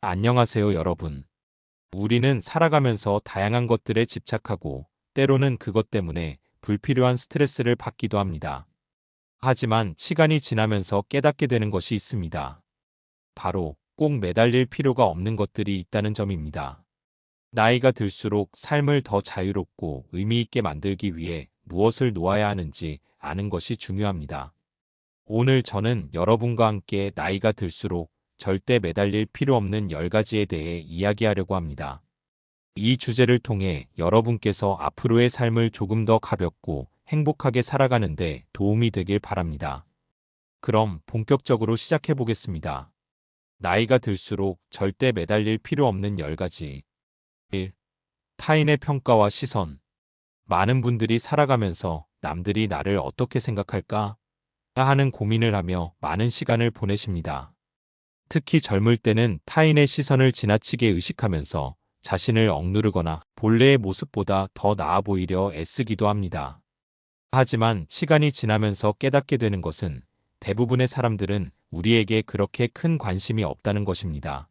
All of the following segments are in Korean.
안녕하세요, 여러분. 우리는 살아가면서 다양한 것들에 집착하고 때로는 그것 때문에 불필요한 스트레스를 받기도 합니다. 하지만 시간이 지나면서 깨닫게 되는 것이 있습니다. 바로 꼭 매달릴 필요가 없는 것들이 있다는 점입니다. 나이가 들수록 삶을 더 자유롭고 의미 있게 만들기 위해 무엇을 놓아야 하는지 아는 것이 중요합니다. 오늘 저는 여러분과 함께 나이가 들수록 절대 매달릴 필요 없는 10가지에 대해 이야기하려고 합니다. 이 주제를 통해 여러분께서 앞으로의 삶을 조금 더 가볍고 행복하게 살아가는데 도움이 되길 바랍니다. 그럼 본격적으로 시작해 보겠습니다. 나이가 들수록 절대 매달릴 필요 없는 10가지. 1. 타인의 평가와 시선. 많은 분들이 살아가면서 남들이 나를 어떻게 생각할까 하는 고민을 하며 많은 시간을 보내십니다. 특히 젊을 때는 타인의 시선을 지나치게 의식하면서 자신을 억누르거나 본래의 모습보다 더 나아 보이려 애쓰기도 합니다. 하지만 시간이 지나면서 깨닫게 되는 것은 대부분의 사람들은 우리에게 그렇게 큰 관심이 없다는 것입니다.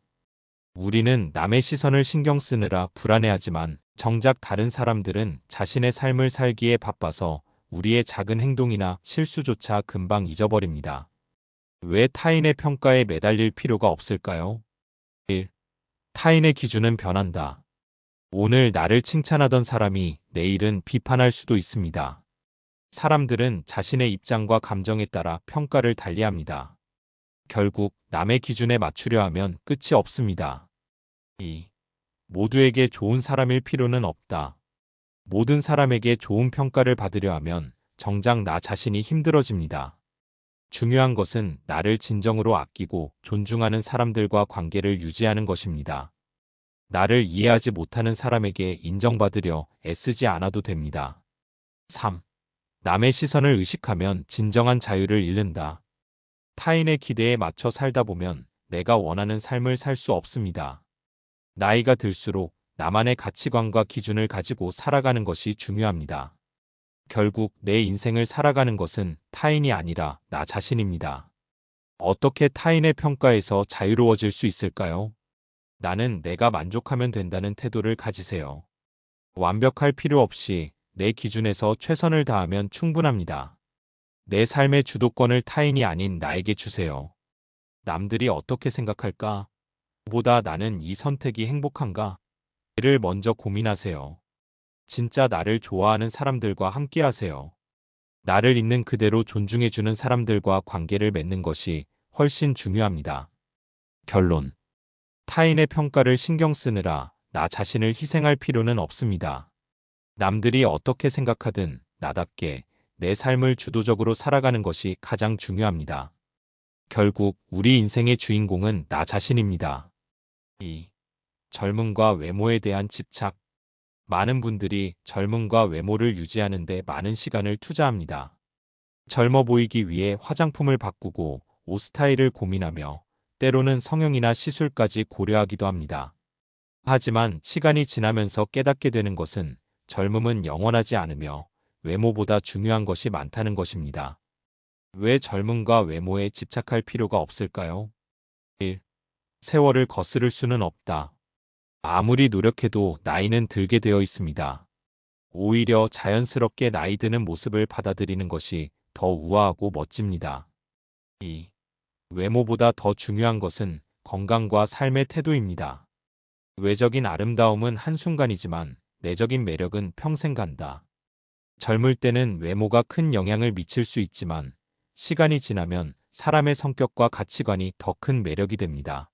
우리는 남의 시선을 신경 쓰느라 불안해하지만 정작 다른 사람들은 자신의 삶을 살기에 바빠서 우리의 작은 행동이나 실수조차 금방 잊어버립니다. 왜 타인의 평가에 매달릴 필요가 없을까요? 1. 타인의 기준은 변한다. 오늘 나를 칭찬하던 사람이 내일은 비판할 수도 있습니다. 사람들은 자신의 입장과 감정에 따라 평가를 달리합니다. 결국 남의 기준에 맞추려 하면 끝이 없습니다. 2. 모두에게 좋은 사람일 필요는 없다. 모든 사람에게 좋은 평가를 받으려 하면 정작 나 자신이 힘들어집니다. 중요한 것은 나를 진정으로 아끼고 존중하는 사람들과 관계를 유지하는 것입니다. 나를 이해하지 못하는 사람에게 인정받으려 애쓰지 않아도 됩니다. 3. 남의 시선을 의식하면 진정한 자유를 잃는다. 타인의 기대에 맞춰 살다 보면 내가 원하는 삶을 살 수 없습니다. 나이가 들수록 나만의 가치관과 기준을 가지고 살아가는 것이 중요합니다. 결국 내 인생을 살아가는 것은 타인이 아니라 나 자신입니다. 어떻게 타인의 평가에서 자유로워질 수 있을까요? 나는 내가 만족하면 된다는 태도를 가지세요. 완벽할 필요 없이 내 기준에서 최선을 다하면 충분합니다. 내 삶의 주도권을 타인이 아닌 나에게 주세요. 남들이 어떻게 생각할까? 보다 나는 이 선택이 행복한가? 를 먼저 고민하세요. 진짜 나를 좋아하는 사람들과 함께 하세요. 나를 있는 그대로 존중해주는 사람들과 관계를 맺는 것이 훨씬 중요합니다. 결론. 타인의 평가를 신경 쓰느라 나 자신을 희생할 필요는 없습니다. 남들이 어떻게 생각하든 나답게 내 삶을 주도적으로 살아가는 것이 가장 중요합니다. 결국 우리 인생의 주인공은 나 자신입니다. 2. 젊음과 외모에 대한 집착. 많은 분들이 젊음과 외모를 유지하는 데 많은 시간을 투자합니다. 젊어 보이기 위해 화장품을 바꾸고 옷 스타일을 고민하며 때로는 성형이나 시술까지 고려하기도 합니다. 하지만 시간이 지나면서 깨닫게 되는 것은 젊음은 영원하지 않으며 외모보다 중요한 것이 많다는 것입니다. 왜 젊음과 외모에 집착할 필요가 없을까요? 1. 세월을 거스를 수는 없다. 아무리 노력해도 나이는 들게 되어 있습니다. 오히려 자연스럽게 나이 드는 모습을 받아들이는 것이 더 우아하고 멋집니다. 2. 외모보다 더 중요한 것은 건강과 삶의 태도입니다. 외적인 아름다움은 한순간이지만 내적인 매력은 평생 간다. 젊을 때는 외모가 큰 영향을 미칠 수 있지만 시간이 지나면 사람의 성격과 가치관이 더 큰 매력이 됩니다.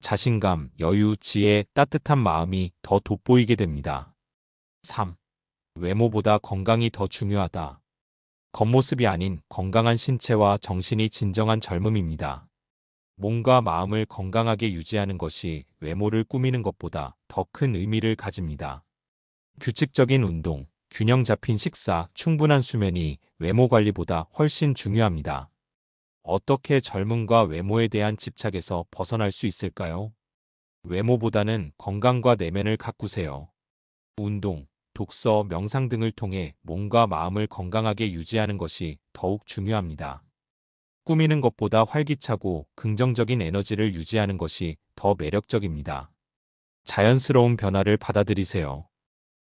자신감, 여유, 지혜, 따뜻한 마음이 더 돋보이게 됩니다. 3. 외모보다 건강이 더 중요하다. 겉모습이 아닌 건강한 신체와 정신이 진정한 젊음입니다. 몸과 마음을 건강하게 유지하는 것이 외모를 꾸미는 것보다 더 큰 의미를 가집니다. 규칙적인 운동, 균형 잡힌 식사, 충분한 수면이 외모 관리보다 훨씬 중요합니다. 어떻게 젊음과 외모에 대한 집착에서 벗어날 수 있을까요? 외모보다는 건강과 내면을 가꾸세요. 운동, 독서, 명상 등을 통해 몸과 마음을 건강하게 유지하는 것이 더욱 중요합니다. 꾸미는 것보다 활기차고 긍정적인 에너지를 유지하는 것이 더 매력적입니다. 자연스러운 변화를 받아들이세요.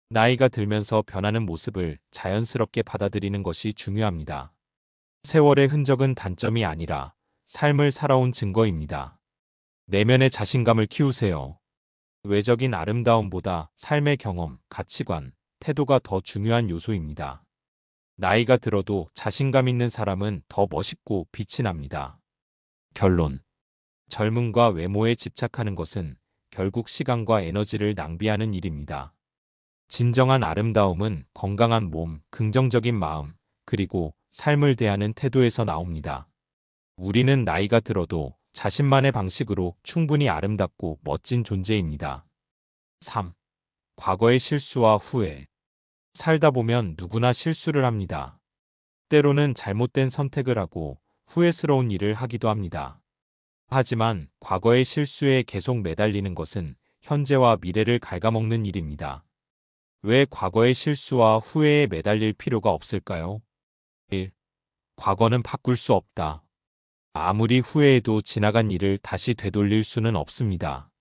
나이가 들면서 변하는 모습을 자연스럽게 받아들이는 것이 중요합니다. 세월의 흔적은 단점이 아니라 삶을 살아온 증거입니다. 내면의 자신감을 키우세요. 외적인 아름다움보다 삶의 경험, 가치관, 태도가 더 중요한 요소입니다. 나이가 들어도 자신감 있는 사람은 더 멋있고 빛이 납니다. 결론. 젊음과 외모에 집착하는 것은 결국 시간과 에너지를 낭비하는 일입니다. 진정한 아름다움은 건강한 몸, 긍정적인 마음, 그리고 삶을 대하는 태도에서 나옵니다. 우리는 나이가 들어도 자신만의 방식으로 충분히 아름답고 멋진 존재입니다. 3. 과거의 실수와 후회. 살다 보면 누구나 실수를 합니다. 때로는 잘못된 선택을 하고 후회스러운 일을 하기도 합니다. 하지만 과거의 실수에 계속 매달리는 것은 현재와 미래를 갉아먹는 일입니다. 왜 과거의 실수와 후회에 매달릴 필요가 없을까요? 1. 과거는 바꿀 수 없다. 아무리 후회해도 지나간 일을 다시 되돌릴 수는 없습니다.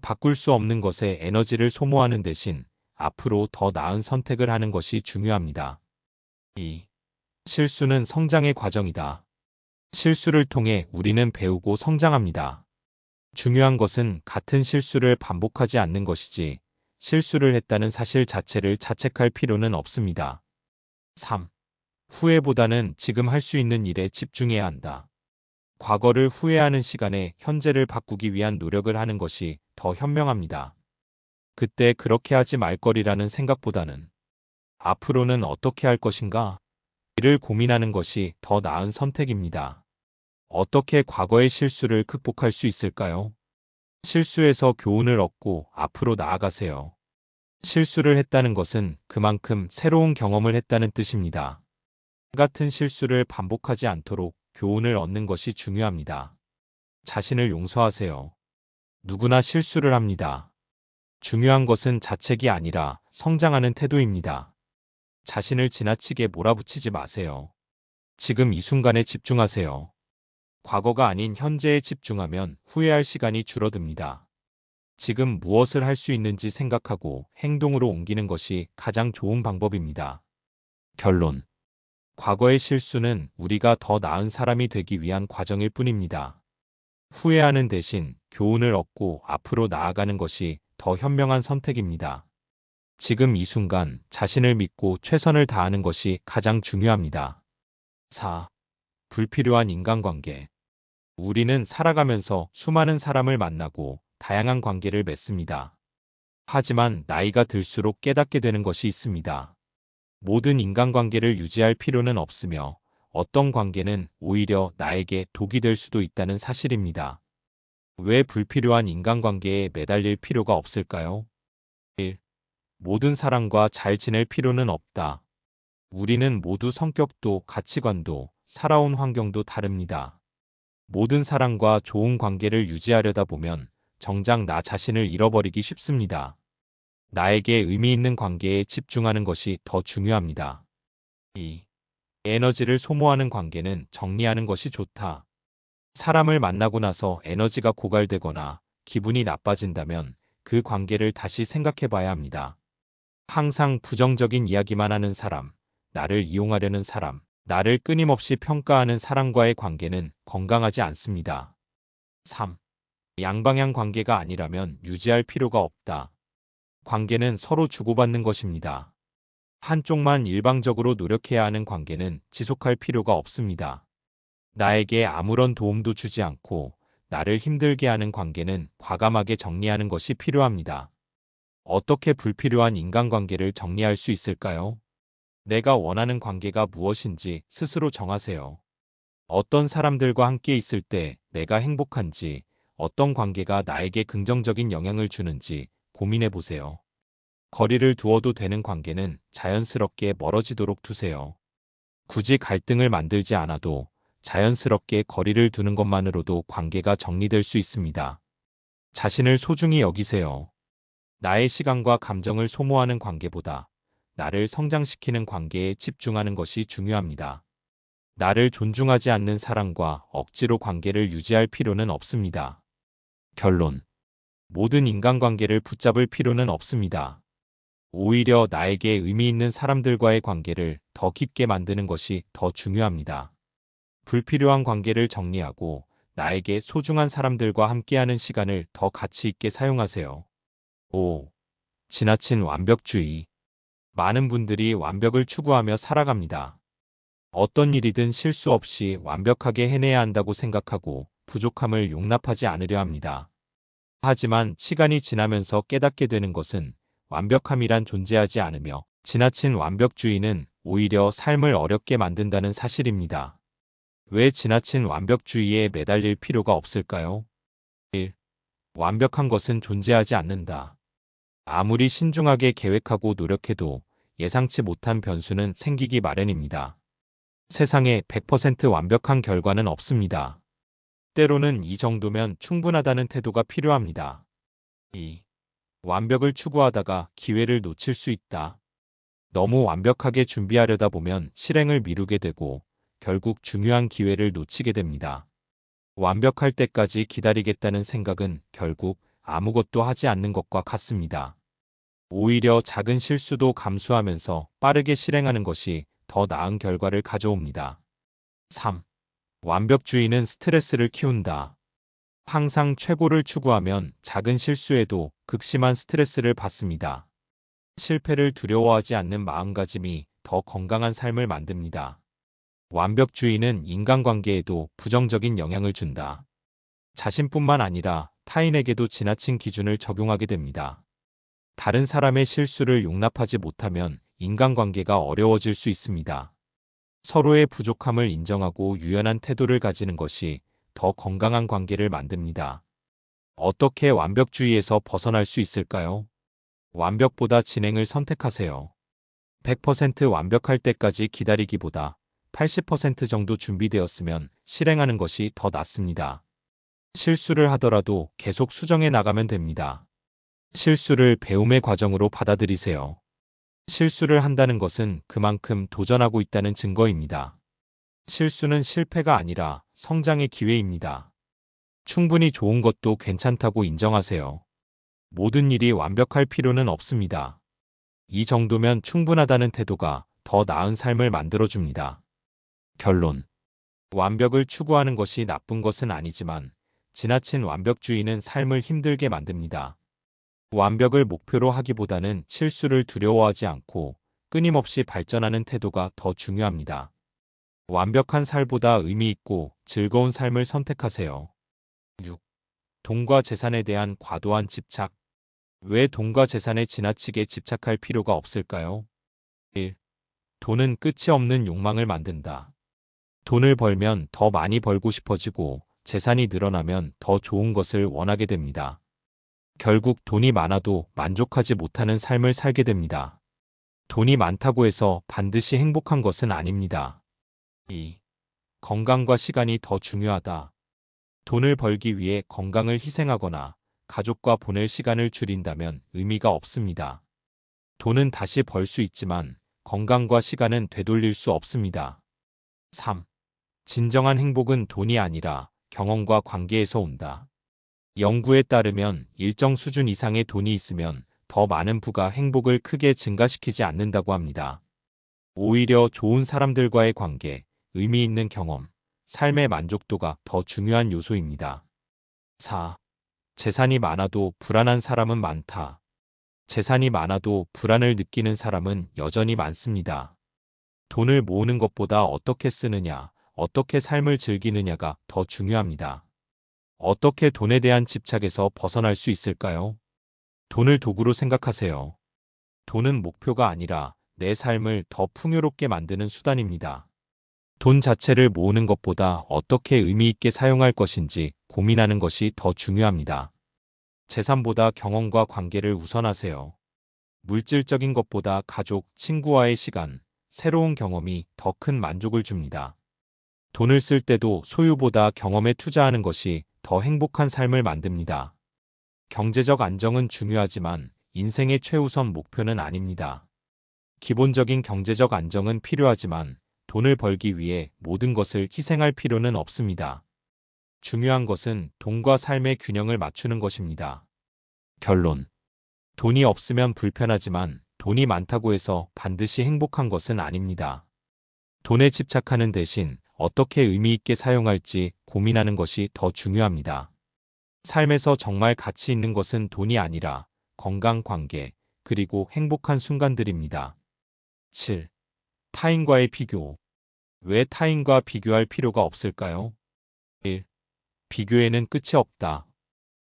바꿀 수 없는 것에 에너지를 소모하는 대신 앞으로 더 나은 선택을 하는 것이 중요합니다. 2. 실수는 성장의 과정이다. 실수를 통해 우리는 배우고 성장합니다. 중요한 것은 같은 실수를 반복하지 않는 것이지 실수를 했다는 사실 자체를 자책할 필요는 없습니다. 3. 후회보다는 지금 할 수 있는 일에 집중해야 한다. 과거를 후회하는 시간에 현재를 바꾸기 위한 노력을 하는 것이 더 현명합니다. 그때 그렇게 하지 말 거리라는 생각보다는 앞으로는 어떻게 할 것인가? 이를 고민하는 것이 더 나은 선택입니다. 어떻게 과거의 실수를 극복할 수 있을까요? 실수에서 교훈을 얻고 앞으로 나아가세요. 실수를 했다는 것은 그만큼 새로운 경험을 했다는 뜻입니다. 같은 실수를 반복하지 않도록 교훈을 얻는 것이 중요합니다. 자신을 용서하세요. 누구나 실수를 합니다. 중요한 것은 자책이 아니라 성장하는 태도입니다. 자신을 지나치게 몰아붙이지 마세요. 지금 이 순간에 집중하세요. 과거가 아닌 현재에 집중하면 후회할 시간이 줄어듭니다. 지금 무엇을 할 수 있는지 생각하고 행동으로 옮기는 것이 가장 좋은 방법입니다. 결론. 과거의 실수는 우리가 더 나은 사람이 되기 위한 과정일 뿐입니다. 후회하는 대신 교훈을 얻고 앞으로 나아가는 것이 더 현명한 선택입니다. 지금 이 순간 자신을 믿고 최선을 다하는 것이 가장 중요합니다. 4. 불필요한 인간관계. 우리는 살아가면서 수많은 사람을 만나고 다양한 관계를 맺습니다. 하지만 나이가 들수록 깨닫게 되는 것이 있습니다. 모든 인간관계를 유지할 필요는 없으며 어떤 관계는 오히려 나에게 독이 될 수도 있다는 사실입니다. 왜 불필요한 인간관계에 매달릴 필요가 없을까요? 1. 모든 사람과 잘 지낼 필요는 없다. 우리는 모두 성격도 가치관도 살아온 환경도 다릅니다. 모든 사람과 좋은 관계를 유지하려다 보면 정작 나 자신을 잃어버리기 쉽습니다. 나에게 의미 있는 관계에 집중하는 것이 더 중요합니다. 2. 에너지를 소모하는 관계는 정리하는 것이 좋다. 사람을 만나고 나서 에너지가 고갈되거나 기분이 나빠진다면 그 관계를 다시 생각해 봐야 합니다. 항상 부정적인 이야기만 하는 사람, 나를 이용하려는 사람, 나를 끊임없이 평가하는 사람과의 관계는 건강하지 않습니다. 3. 양방향 관계가 아니라면 유지할 필요가 없다. 관계는 서로 주고받는 것입니다. 한쪽만 일방적으로 노력해야 하는 관계는 지속할 필요가 없습니다. 나에게 아무런 도움도 주지 않고 나를 힘들게 하는 관계는 과감하게 정리하는 것이 필요합니다. 어떻게 불필요한 인간관계를 정리할 수 있을까요? 내가 원하는 관계가 무엇인지 스스로 정하세요. 어떤 사람들과 함께 있을 때 내가 행복한지, 어떤 관계가 나에게 긍정적인 영향을 주는지 고민해 보세요. 거리를 두어도 되는 관계는 자연스럽게 멀어지도록 두세요. 굳이 갈등을 만들지 않아도 자연스럽게 거리를 두는 것만으로도 관계가 정리될 수 있습니다. 자신을 소중히 여기세요. 나의 시간과 감정을 소모하는 관계보다 나를 성장시키는 관계에 집중하는 것이 중요합니다. 나를 존중하지 않는 사람과 억지로 관계를 유지할 필요는 없습니다. 결론. 모든 인간관계를 붙잡을 필요는 없습니다. 오히려 나에게 의미 있는 사람들과의 관계를 더 깊게 만드는 것이 더 중요합니다. 불필요한 관계를 정리하고 나에게 소중한 사람들과 함께하는 시간을 더 가치 있게 사용하세요. 5. 지나친 완벽주의. 많은 분들이 완벽을 추구하며 살아갑니다. 어떤 일이든 실수 없이 완벽하게 해내야 한다고 생각하고 부족함을 용납하지 않으려 합니다. 하지만 시간이 지나면서 깨닫게 되는 것은 완벽함이란 존재하지 않으며 지나친 완벽주의는 오히려 삶을 어렵게 만든다는 사실입니다. 왜 지나친 완벽주의에 매달릴 필요가 없을까요? 1. 완벽한 것은 존재하지 않는다. 아무리 신중하게 계획하고 노력해도 예상치 못한 변수는 생기기 마련입니다. 세상에 100% 완벽한 결과는 없습니다. 때로는 이 정도면 충분하다는 태도가 필요합니다. 2. 완벽을 추구하다가 기회를 놓칠 수 있다. 너무 완벽하게 준비하려다 보면 실행을 미루게 되고 결국 중요한 기회를 놓치게 됩니다. 완벽할 때까지 기다리겠다는 생각은 결국 아무것도 하지 않는 것과 같습니다. 오히려 작은 실수도 감수하면서 빠르게 실행하는 것이 더 나은 결과를 가져옵니다. 3. 완벽주의는 스트레스를 키운다. 항상 최고를 추구하면 작은 실수에도 극심한 스트레스를 받습니다. 실패를 두려워하지 않는 마음가짐이 더 건강한 삶을 만듭니다. 완벽주의는 인간관계에도 부정적인 영향을 준다. 자신뿐만 아니라 타인에게도 지나친 기준을 적용하게 됩니다. 다른 사람의 실수를 용납하지 못하면 인간관계가 어려워질 수 있습니다. 서로의 부족함을 인정하고 유연한 태도를 가지는 것이 더 건강한 관계를 만듭니다. 어떻게 완벽주의에서 벗어날 수 있을까요? 완벽보다 진행을 선택하세요. 100% 완벽할 때까지 기다리기보다 80% 정도 준비되었으면 실행하는 것이 더 낫습니다. 실수를 하더라도 계속 수정해 나가면 됩니다. 실수를 배움의 과정으로 받아들이세요. 실수를 한다는 것은 그만큼 도전하고 있다는 증거입니다. 실수는 실패가 아니라 성장의 기회입니다. 충분히 좋은 것도 괜찮다고 인정하세요. 모든 일이 완벽할 필요는 없습니다. 이 정도면 충분하다는 태도가 더 나은 삶을 만들어줍니다. 결론. 완벽을 추구하는 것이 나쁜 것은 아니지만 지나친 완벽주의는 삶을 힘들게 만듭니다. 완벽을 목표로 하기보다는 실수를 두려워하지 않고 끊임없이 발전하는 태도가 더 중요합니다. 완벽한 삶보다 의미 있고 즐거운 삶을 선택하세요. 6. 돈과 재산에 대한 과도한 집착. 왜 돈과 재산에 지나치게 집착할 필요가 없을까요? 1. 돈은 끝이 없는 욕망을 만든다. 돈을 벌면 더 많이 벌고 싶어지고 재산이 늘어나면 더 좋은 것을 원하게 됩니다. 결국 돈이 많아도 만족하지 못하는 삶을 살게 됩니다. 돈이 많다고 해서 반드시 행복한 것은 아닙니다. 2. 건강과 시간이 더 중요하다. 돈을 벌기 위해 건강을 희생하거나 가족과 보낼 시간을 줄인다면 의미가 없습니다. 돈은 다시 벌 수 있지만 건강과 시간은 되돌릴 수 없습니다. 3. 진정한 행복은 돈이 아니라 경험과 관계에서 온다. 연구에 따르면 일정 수준 이상의 돈이 있으면 더 많은 부가 행복을 크게 증가시키지 않는다고 합니다. 오히려 좋은 사람들과의 관계, 의미 있는 경험, 삶의 만족도가 더 중요한 요소입니다. 4. 재산이 많아도 불안한 사람은 많다. 재산이 많아도 불안을 느끼는 사람은 여전히 많습니다. 돈을 모으는 것보다 어떻게 쓰느냐, 어떻게 삶을 즐기느냐가 더 중요합니다. 어떻게 돈에 대한 집착에서 벗어날 수 있을까요? 돈을 도구로 생각하세요. 돈은 목표가 아니라 내 삶을 더 풍요롭게 만드는 수단입니다. 돈 자체를 모으는 것보다 어떻게 의미 있게 사용할 것인지 고민하는 것이 더 중요합니다. 재산보다 경험과 관계를 우선하세요. 물질적인 것보다 가족, 친구와의 시간, 새로운 경험이 더 큰 만족을 줍니다. 돈을 쓸 때도 소유보다 경험에 투자하는 것이 더 행복한 삶을 만듭니다. 경제적 안정은 중요하지만 인생의 최우선 목표는 아닙니다. 기본적인 경제적 안정은 필요하지만 돈을 벌기 위해 모든 것을 희생할 필요는 없습니다. 중요한 것은 돈과 삶의 균형을 맞추는 것입니다. 결론. 돈이 없으면 불편하지만 돈이 많다고 해서 반드시 행복한 것은 아닙니다. 돈에 집착하는 대신 어떻게 의미 있게 사용할지 고민하는 것이 더 중요합니다. 삶에서 정말 가치 있는 것은 돈이 아니라 건강, 관계, 그리고 행복한 순간들입니다. 7. 타인과의 비교. 왜 타인과 비교할 필요가 없을까요? 1. 비교에는 끝이 없다.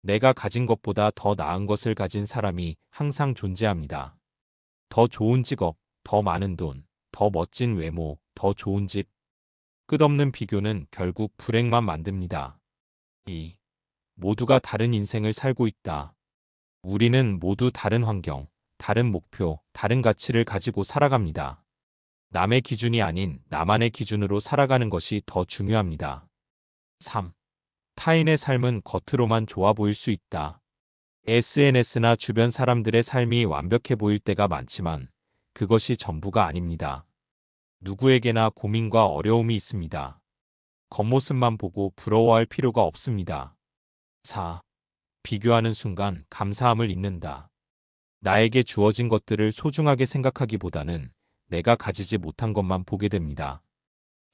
내가 가진 것보다 더 나은 것을 가진 사람이 항상 존재합니다. 더 좋은 직업, 더 많은 돈, 더 멋진 외모, 더 좋은 집. 끝없는 비교는 결국 불행만 만듭니다. 2. 모두가 다른 인생을 살고 있다. 우리는 모두 다른 환경, 다른 목표, 다른 가치를 가지고 살아갑니다. 남의 기준이 아닌 나만의 기준으로 살아가는 것이 더 중요합니다. 3. 타인의 삶은 겉으로만 좋아 보일 수 있다. SNS나 주변 사람들의 삶이 완벽해 보일 때가 많지만 그것이 전부가 아닙니다. 누구에게나 고민과 어려움이 있습니다. 겉모습만 보고 부러워할 필요가 없습니다. 4. 비교하는 순간 감사함을 잊는다. 나에게 주어진 것들을 소중하게 생각하기보다는 내가 가지지 못한 것만 보게 됩니다.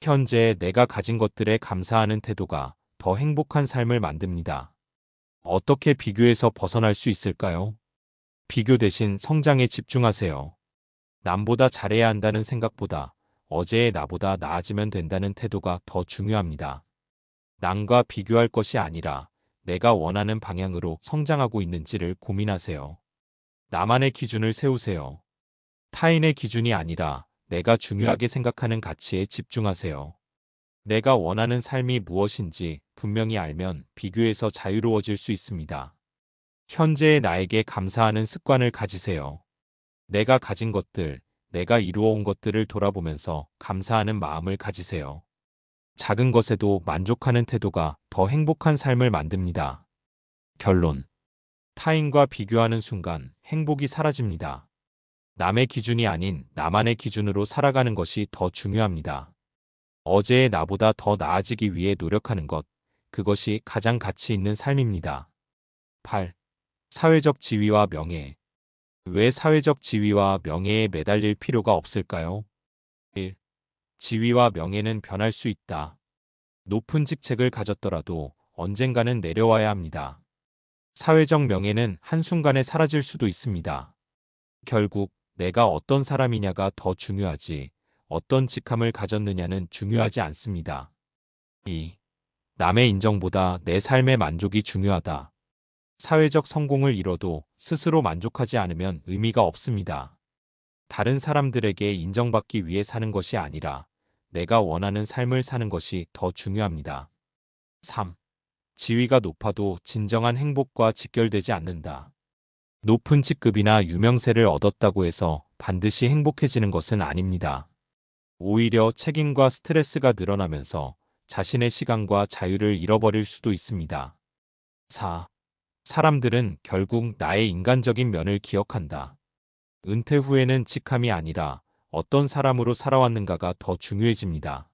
현재 내가 가진 것들에 감사하는 태도가 더 행복한 삶을 만듭니다. 어떻게 비교에서 벗어날 수 있을까요? 비교 대신 성장에 집중하세요. 남보다 잘해야 한다는 생각보다 어제의 나보다 나아지면 된다는 태도가 더 중요합니다. 남과 비교할 것이 아니라 내가 원하는 방향으로 성장하고 있는지를 고민하세요. 나만의 기준을 세우세요. 타인의 기준이 아니라 내가 중요하게 생각하는 가치에 집중하세요. 내가 원하는 삶이 무엇인지 분명히 알면 비교에서 자유로워질 수 있습니다. 현재의 나에게 감사하는 습관을 가지세요. 내가 가진 것들, 내가 이루어온 것들을 돌아보면서 감사하는 마음을 가지세요. 작은 것에도 만족하는 태도가 더 행복한 삶을 만듭니다. 결론. 타인과 비교하는 순간 행복이 사라집니다. 남의 기준이 아닌 나만의 기준으로 살아가는 것이 더 중요합니다. 어제의 나보다 더 나아지기 위해 노력하는 것, 그것이 가장 가치 있는 삶입니다. 8. 사회적 지위와 명예. 왜 사회적 지위와 명예에 매달릴 필요가 없을까요? 1. 지위와 명예는 변할 수 있다. 높은 직책을 가졌더라도 언젠가는 내려와야 합니다. 사회적 명예는 한순간에 사라질 수도 있습니다. 결국 내가 어떤 사람이냐가 더 중요하지 어떤 직함을 가졌느냐는 중요하지 않습니다. 2. 남의 인정보다 내 삶의 만족이 중요하다. 사회적 성공을 이뤄도 스스로 만족하지 않으면 의미가 없습니다. 다른 사람들에게 인정받기 위해 사는 것이 아니라 내가 원하는 삶을 사는 것이 더 중요합니다. 3. 지위가 높아도 진정한 행복과 직결되지 않는다. 높은 직급이나 유명세를 얻었다고 해서 반드시 행복해지는 것은 아닙니다. 오히려 책임과 스트레스가 늘어나면서 자신의 시간과 자유를 잃어버릴 수도 있습니다. 4. 사람들은 결국 나의 인간적인 면을 기억한다. 은퇴 후에는 직함이 아니라 어떤 사람으로 살아왔는가가 더 중요해집니다.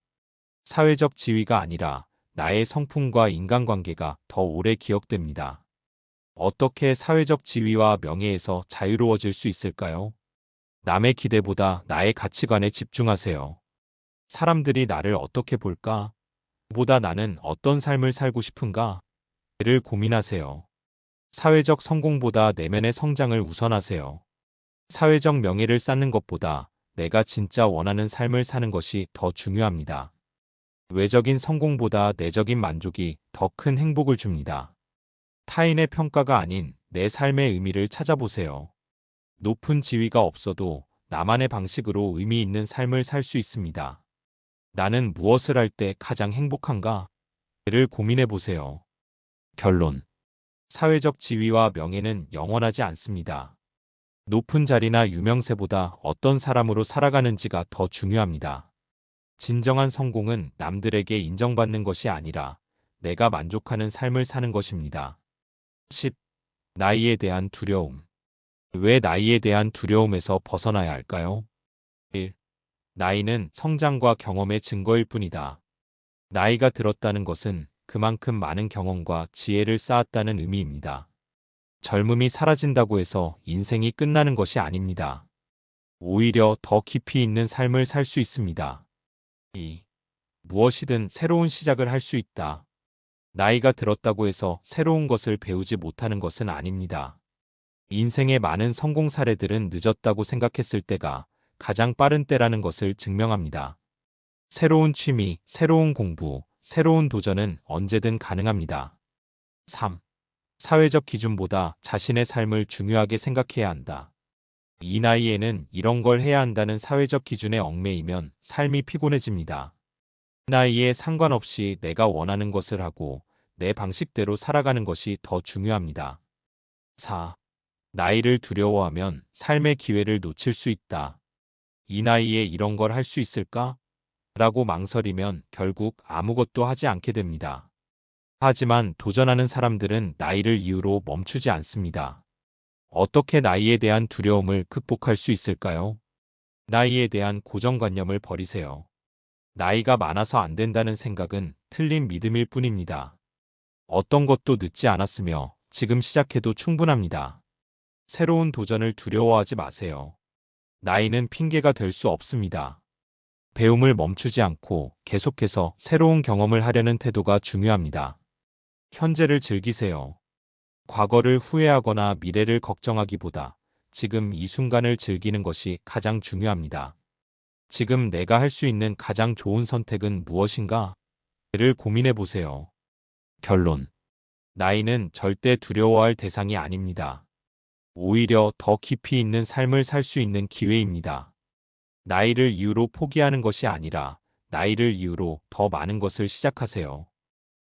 사회적 지위가 아니라 나의 성품과 인간관계가 더 오래 기억됩니다. 어떻게 사회적 지위와 명예에서 자유로워질 수 있을까요? 남의 기대보다 나의 가치관에 집중하세요. 사람들이 나를 어떻게 볼까? 보다 나는 어떤 삶을 살고 싶은가? 를 고민하세요. 사회적 성공보다 내면의 성장을 우선하세요. 사회적 명예를 쌓는 것보다 내가 진짜 원하는 삶을 사는 것이 더 중요합니다. 외적인 성공보다 내적인 만족이 더 큰 행복을 줍니다. 타인의 평가가 아닌 내 삶의 의미를 찾아보세요. 높은 지위가 없어도 나만의 방식으로 의미 있는 삶을 살 수 있습니다. 나는 무엇을 할 때 가장 행복한가? 를 고민해 보세요. 결론. 사회적 지위와 명예는 영원하지 않습니다. 높은 자리나 유명세보다 어떤 사람으로 살아가는지가 더 중요합니다. 진정한 성공은 남들에게 인정받는 것이 아니라 내가 만족하는 삶을 사는 것입니다. 10. 나이에 대한 두려움. 왜 나이에 대한 두려움에서 벗어나야 할까요? 1. 나이는 성장과 경험의 증거일 뿐이다. 나이가 들었다는 것은 그만큼 많은 경험과 지혜를 쌓았다는 의미입니다. 젊음이 사라진다고 해서 인생이 끝나는 것이 아닙니다. 오히려 더 깊이 있는 삶을 살 수 있습니다. 2. 무엇이든 새로운 시작을 할 수 있다. 나이가 들었다고 해서 새로운 것을 배우지 못하는 것은 아닙니다. 인생의 많은 성공 사례들은 늦었다고 생각했을 때가 가장 빠른 때라는 것을 증명합니다. 새로운 취미, 새로운 공부, 새로운 도전은 언제든 가능합니다. 3. 사회적 기준보다 자신의 삶을 중요하게 생각해야 한다. 이 나이에는 이런 걸 해야 한다는 사회적 기준에 얽매이면 삶이 피곤해집니다. 나이에 상관없이 내가 원하는 것을 하고 내 방식대로 살아가는 것이 더 중요합니다. 4. 나이를 두려워하면 삶의 기회를 놓칠 수 있다. 이 나이에 이런 걸 할 수 있을까? 라고 망설이면 결국 아무것도 하지 않게 됩니다. 하지만 도전하는 사람들은 나이를 이유로 멈추지 않습니다. 어떻게 나이에 대한 두려움을 극복할 수 있을까요? 나이에 대한 고정관념을 버리세요. 나이가 많아서 안 된다는 생각은 틀린 믿음일 뿐입니다. 어떤 것도 늦지 않았으며 지금 시작해도 충분합니다. 새로운 도전을 두려워하지 마세요. 나이는 핑계가 될 수 없습니다. 배움을 멈추지 않고 계속해서 새로운 경험을 하려는 태도가 중요합니다. 현재를 즐기세요. 과거를 후회하거나 미래를 걱정하기보다 지금 이 순간을 즐기는 것이 가장 중요합니다. 지금 내가 할 수 있는 가장 좋은 선택은 무엇인가? 를 고민해 보세요. 결론. 나이는 절대 두려워할 대상이 아닙니다. 오히려 더 깊이 있는 삶을 살 수 있는 기회입니다. 나이를 이유로 포기하는 것이 아니라 나이를 이유로 더 많은 것을 시작하세요.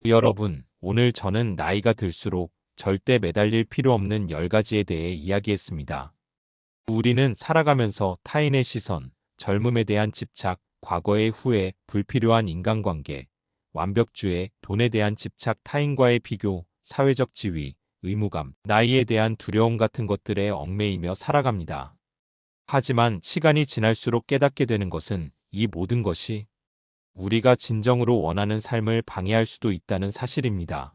여러분, 오늘 저는 나이가 들수록 절대 매달릴 필요 없는 10가지에 대해 이야기했습니다. 우리는 살아가면서 타인의 시선, 젊음에 대한 집착, 과거의 후회, 불필요한 인간관계, 완벽주의, 돈에 대한 집착, 타인과의 비교, 사회적 지위, 의무감, 나이에 대한 두려움 같은 것들에 얽매이며 살아갑니다. 하지만 시간이 지날수록 깨닫게 되는 것은 이 모든 것이 우리가 진정으로 원하는 삶을 방해할 수도 있다는 사실입니다.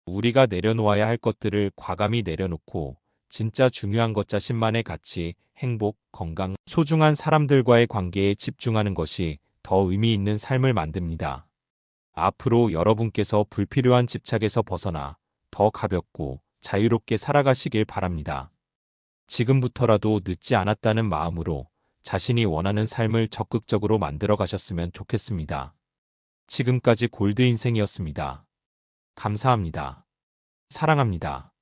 우리가 내려놓아야 할 것들을 과감히 내려놓고 진짜 중요한 것 자신만의 가치, 행복, 건강, 소중한 사람들과의 관계에 집중하는 것이 더 의미 있는 삶을 만듭니다. 앞으로 여러분께서 불필요한 집착에서 벗어나 더 가볍고 자유롭게 살아가시길 바랍니다. 지금부터라도 늦지 않았다는 마음으로 자신이 원하는 삶을 적극적으로 만들어 가셨으면 좋겠습니다. 지금까지 골드 인생이었습니다. 감사합니다. 사랑합니다.